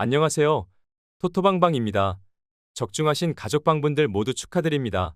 안녕하세요. 토토방방입니다. 적중하신 가족방분들 모두 축하드립니다.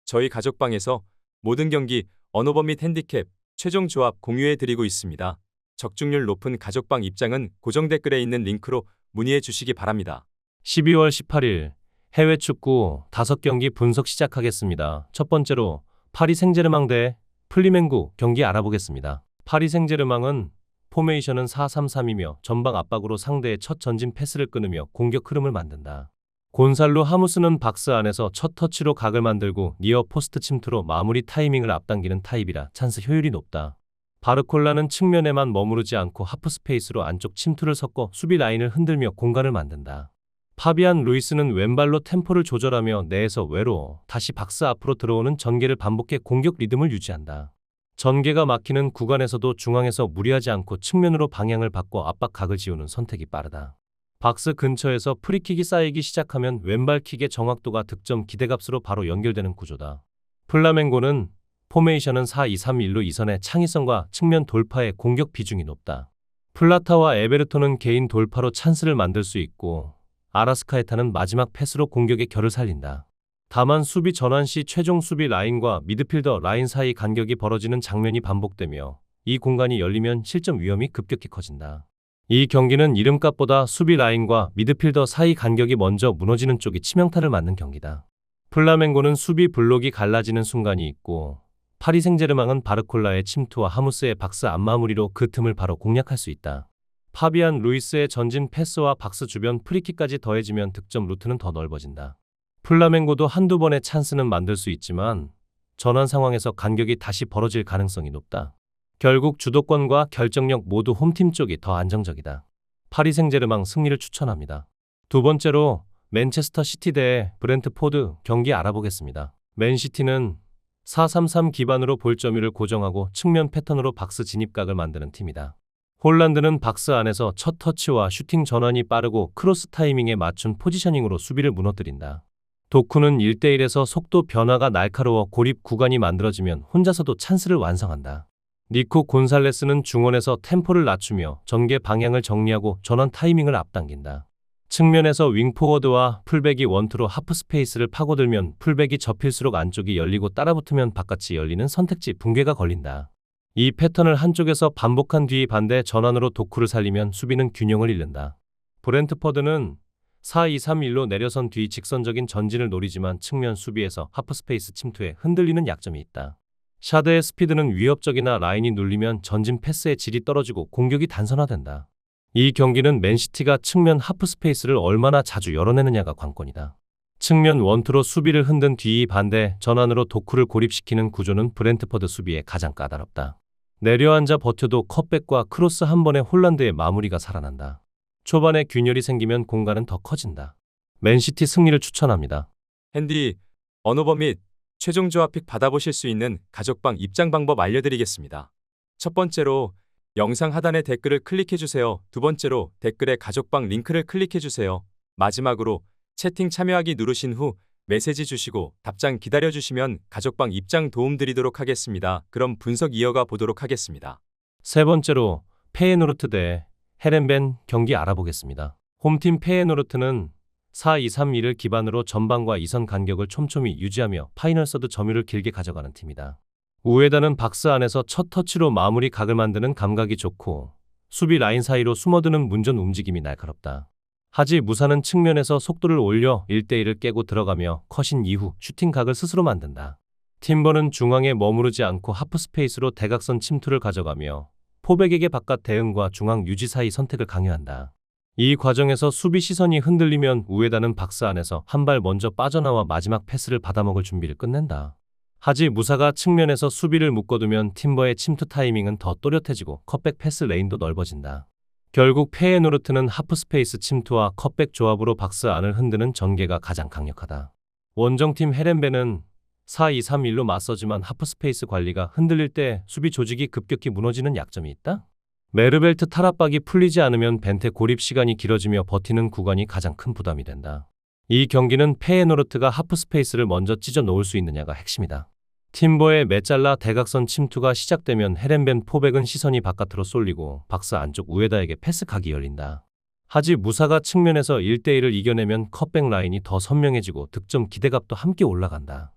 저희 가족방에서 모든 경기, 언어범 및 핸디캡, 최종 조합 공유해드리고 있습니다. 적중률 높은 가족방 입장은 고정 댓글에 있는 링크로 문의해 주시기 바랍니다. 12월 18일 해외 축구 5경기 분석 시작하겠습니다. 첫 번째로 파리 생제르맹 대 플리맹구 경기 알아보겠습니다. 파리 생제르맹은 포메이션은 4-3-3이며 전방 압박으로 상대의 첫 전진 패스를 끊으며 공격 흐름을 만든다. 곤살로 하무스는 박스 안에서 첫 터치로 각을 만들고 니어 포스트 침투로 마무리 타이밍을 앞당기는 타입이라 찬스 효율이 높다. 바르콜라는 측면에만 머무르지 않고 하프 스페이스로 안쪽 침투를 섞어 수비 라인을 흔들며 공간을 만든다. 파비안 루이스는 왼발로 템포를 조절하며 내에서 외로 다시 박스 앞으로 들어오는 전개를 반복해 공격 리듬을 유지한다. 전개가 막히는 구간에서도 중앙에서 무리하지 않고 측면으로 방향을 바꿔 압박 각을 지우는 선택이 빠르다. 박스 근처에서 프리킥이 쌓이기 시작하면 왼발킥의 정확도가 득점 기대값으로 바로 연결되는 구조다. 플라멩고는 포메이션은 4-2-3-1로 이선의 창의성과 측면 돌파의 공격 비중이 높다. 플라타와 에베르토는 개인 돌파로 찬스를 만들 수 있고 아라스카에타는 마지막 패스로 공격의 결을 살린다. 다만 수비 전환 시 최종 수비 라인과 미드필더 라인 사이 간격이 벌어지는 장면이 반복되며 이 공간이 열리면 실점 위험이 급격히 커진다. 이 경기는 이름값보다 수비 라인과 미드필더 사이 간격이 먼저 무너지는 쪽이 치명타를 맞는 경기다. 플라멩고는 수비 블록이 갈라지는 순간이 있고 파리 생제르맹은 바르콜라의 침투와 하무스의 박스 앞마무리로 그 틈을 바로 공략할 수 있다. 파비안 루이스의 전진 패스와 박스 주변 프리킥까지 더해지면 득점 루트는 더 넓어진다. 플라멩고도 한두 번의 찬스는 만들 수 있지만 전환 상황에서 간격이 다시 벌어질 가능성이 높다. 결국 주도권과 결정력 모두 홈팀 쪽이 더 안정적이다. 파리 생제르맹 승리를 추천합니다. 두 번째로 맨체스터 시티 대 브렌트포드 경기 알아보겠습니다. 맨시티는 4-3-3 기반으로 볼 점유를 고정하고 측면 패턴으로 박스 진입각을 만드는 팀이다. 홀란드는 박스 안에서 첫 터치와 슈팅 전환이 빠르고 크로스 타이밍에 맞춘 포지셔닝으로 수비를 무너뜨린다. 도쿠는 1대1에서 속도 변화가 날카로워 고립 구간이 만들어지면 혼자서도 찬스를 완성한다. 니코 곤살레스는 중원에서 템포를 낮추며 전개 방향을 정리하고 전환 타이밍을 앞당긴다. 측면에서 윙포워드와 풀백이 원투로 하프 스페이스를 파고들면 풀백이 접힐수록 안쪽이 열리고 따라붙으면 바깥이 열리는 선택지 붕괴가 걸린다. 이 패턴을 한쪽에서 반복한 뒤 반대 전환으로 도쿠를 살리면 수비는 균형을 잃는다. 브렌트퍼드는 4-2-3-1로 내려선 뒤 직선적인 전진을 노리지만 측면 수비에서 하프 스페이스 침투에 흔들리는 약점이 있다. 샤드의 스피드는 위협적이나 라인이 눌리면 전진 패스의 질이 떨어지고 공격이 단선화된다. 이 경기는 맨시티가 측면 하프 스페이스를 얼마나 자주 열어내느냐가 관건이다. 측면 원투로 수비를 흔든 뒤 반대 전환으로 도쿠를 고립시키는 구조는 브렌트퍼드 수비에 가장 까다롭다. 내려앉아 버텨도 컷백과 크로스 한 번에 홀란드의 마무리가 살아난다. 초반에 균열이 생기면 공간은 더 커진다. 맨시티 승리를 추천합니다. 핸디, 언어범 및 최종 조합 픽 받아보실 수 있는 가족방 입장 방법 알려드리겠습니다. 첫 번째로 영상 하단의 댓글을 클릭해주세요. 두 번째로 댓글에 가족방 링크를 클릭해주세요. 마지막으로 채팅 참여하기 누르신 후 메시지 주시고 답장 기다려주시면 가족방 입장 도움드리도록 하겠습니다. 그럼 분석 이어가 보도록 하겠습니다. 세 번째로 페예노르트 대 헤렌벤 경기 알아보겠습니다. 홈팀 페예노르트는 4-2-3-1을 기반으로 전방과 이선 간격을 촘촘히 유지하며 파이널 서드 점유를 길게 가져가는 팀이다. 우에다는 박스 안에서 첫 터치로 마무리 각을 만드는 감각이 좋고 수비 라인 사이로 숨어드는 문전 움직임이 날카롭다. 하지 무사는 측면에서 속도를 올려 1대1을 깨고 들어가며 컷인 이후 슈팅 각을 스스로 만든다. 팀버는 중앙에 머무르지 않고 하프 스페이스로 대각선 침투를 가져가며 포백에게 바깥 대응과 중앙 유지 사이 선택을 강요한다. 이 과정에서 수비 시선이 흔들리면 우에다는 박스 안에서 한 발 먼저 빠져나와 마지막 패스를 받아먹을 준비를 끝낸다. 하지 무사가 측면에서 수비를 묶어두면 팀버의 침투 타이밍은 더 또렷해지고 컷백 패스 레인도 넓어진다. 결국 페예노르트는 하프 스페이스 침투와 컷백 조합으로 박스 안을 흔드는 전개가 가장 강력하다. 원정팀 헤렌벤은 4-2-3-1로 맞서지만 하프 스페이스 관리가 흔들릴 때 수비 조직이 급격히 무너지는 약점이 있다. 메르벨트 탈압박이 풀리지 않으면 벤테 고립 시간이 길어지며 버티는 구간이 가장 큰 부담이 된다. 이 경기는 페예노르트가 하프 스페이스를 먼저 찢어 놓을 수 있느냐가 핵심이다. 팀버의 메잘라 대각선 침투가 시작되면 헤렌벤 포백은 시선이 바깥으로 쏠리고 박스 안쪽 우에다에게 패스 각이 열린다. 하지 무사가 측면에서 1대1을 이겨내면 컵백 라인이 더 선명해지고 득점 기대값도 함께 올라간다.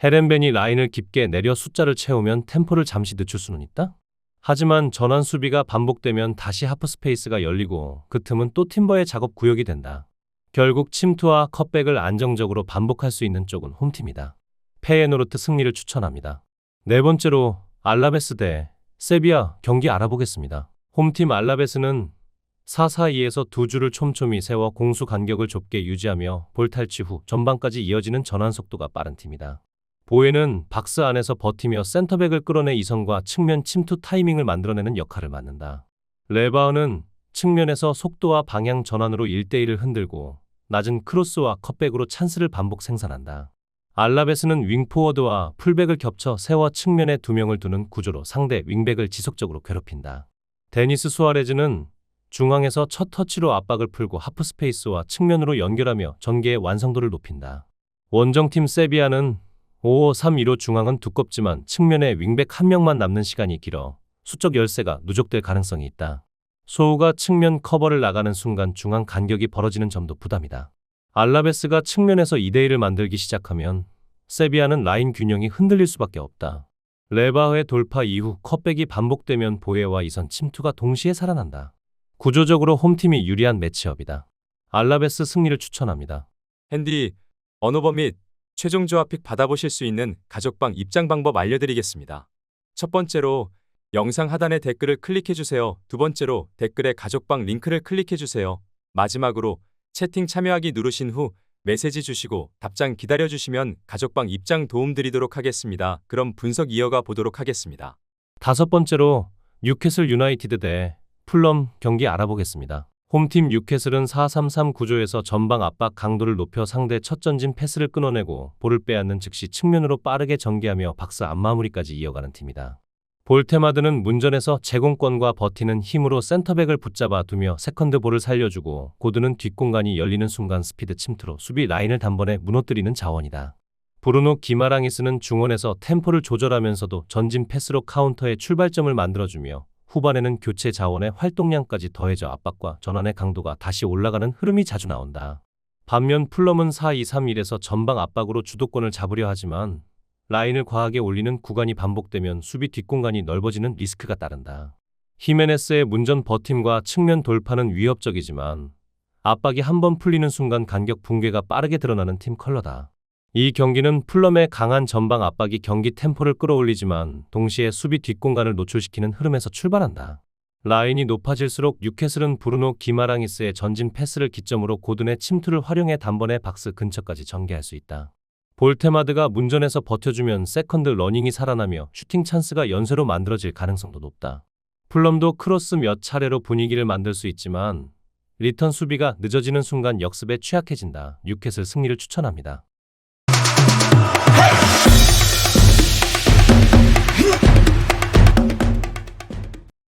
헤렌벤이 라인을 깊게 내려 숫자를 채우면 템포를 잠시 늦출 수는 있다. 하지만 전환 수비가 반복되면 다시 하프 스페이스가 열리고 그 틈은 또 팀버의 작업 구역이 된다. 결국 침투와 컵백을 안정적으로 반복할 수 있는 쪽은 홈팀이다. 페예노르트 승리를 추천합니다. 네 번째로 알라베스 대 세비야 경기 알아보겠습니다. 홈팀 알라베스는 4-4-2에서 두 줄을 촘촘히 세워 공수 간격을 좁게 유지하며 볼 탈취 후 전방까지 이어지는 전환 속도가 빠른 팀이다. 보에는 박스 안에서 버티며 센터백을 끌어내 이성과 측면 침투 타이밍을 만들어내는 역할을 맡는다. 레바어는 측면에서 속도와 방향 전환으로 1대1을 흔들고 낮은 크로스와 컷백으로 찬스를 반복 생산한다. 알라베스는 윙포워드와 풀백을 겹쳐 세워 측면에 두 명을 두는 구조로 상대 윙백을 지속적으로 괴롭힌다. 데니스 수아레즈는 중앙에서 첫 터치로 압박을 풀고 하프 스페이스와 측면으로 연결하며 전개의 완성도를 높인다. 원정팀 세비야는 5-5-3-2로 중앙은 두껍지만 측면에 윙백 한 명만 남는 시간이 길어 수적 열세가 누적될 가능성이 있다. 소우가 측면 커버를 나가는 순간 중앙 간격이 벌어지는 점도 부담이다. 알라베스가 측면에서 2대1을 만들기 시작하면 세비야는 라인 균형이 흔들릴 수밖에 없다. 레바흐의 돌파 이후 컷백이 반복되면 보에와 이선 침투가 동시에 살아난다. 구조적으로 홈팀이 유리한 매치업이다. 알라베스 승리를 추천합니다. 핸디, 언어버 및 최종 조합픽 받아보실 수 있는 가족방 입장 방법 알려드리겠습니다. 첫 번째로 영상 하단의 댓글을 클릭해주세요. 두 번째로 댓글에 가족방 링크를 클릭해주세요. 마지막으로 채팅 참여하기 누르신 후 메시지 주시고 답장 기다려주시면 가족방 입장 도움드리도록 하겠습니다. 그럼 분석 이어가 보도록 하겠습니다. 다섯 번째로 뉴캐슬 유나이티드 대 풀럼 경기 알아보겠습니다. 홈팀 뉴캐슬은 4-3-3 구조에서 전방 압박 강도를 높여 상대 첫 전진 패스를 끊어내고 볼을 빼앗는 즉시 측면으로 빠르게 전개하며 박스 앞마무리까지 이어가는 팀이다. 볼테마드는 문전에서 제공권과 버티는 힘으로 센터백을 붙잡아 두며 세컨드 볼을 살려주고 고드는 뒷공간이 열리는 순간 스피드 침투로 수비 라인을 단번에 무너뜨리는 자원이다. 브루노 기마랑이스는 중원에서 템포를 조절하면서도 전진 패스로 카운터의 출발점을 만들어주며 후반에는 교체 자원의 활동량까지 더해져 압박과 전환의 강도가 다시 올라가는 흐름이 자주 나온다. 반면 풀럼은 4-2-3-1에서 전방 압박으로 주도권을 잡으려 하지만 라인을 과하게 올리는 구간이 반복되면 수비 뒷공간이 넓어지는 리스크가 따른다. 히메네스의 문전 버팀과 측면 돌파는 위협적이지만 압박이 한번 풀리는 순간 간격 붕괴가 빠르게 드러나는 팀 컬러다. 이 경기는 풀럼의 강한 전방 압박이 경기 템포를 끌어올리지만 동시에 수비 뒷공간을 노출시키는 흐름에서 출발한다. 라인이 높아질수록 뉴캐슬은 브루노 기마랑이스의 전진 패스를 기점으로 고든의 침투를 활용해 단번에 박스 근처까지 전개할 수 있다. 볼테마드가 문전에서 버텨주면 세컨드 러닝이 살아나며 슈팅 찬스가 연쇄로 만들어질 가능성도 높다. 풀럼도 크로스 몇 차례로 분위기를 만들 수 있지만 리턴 수비가 늦어지는 순간 역습에 취약해진다. 뉴캐슬 승리를 추천합니다.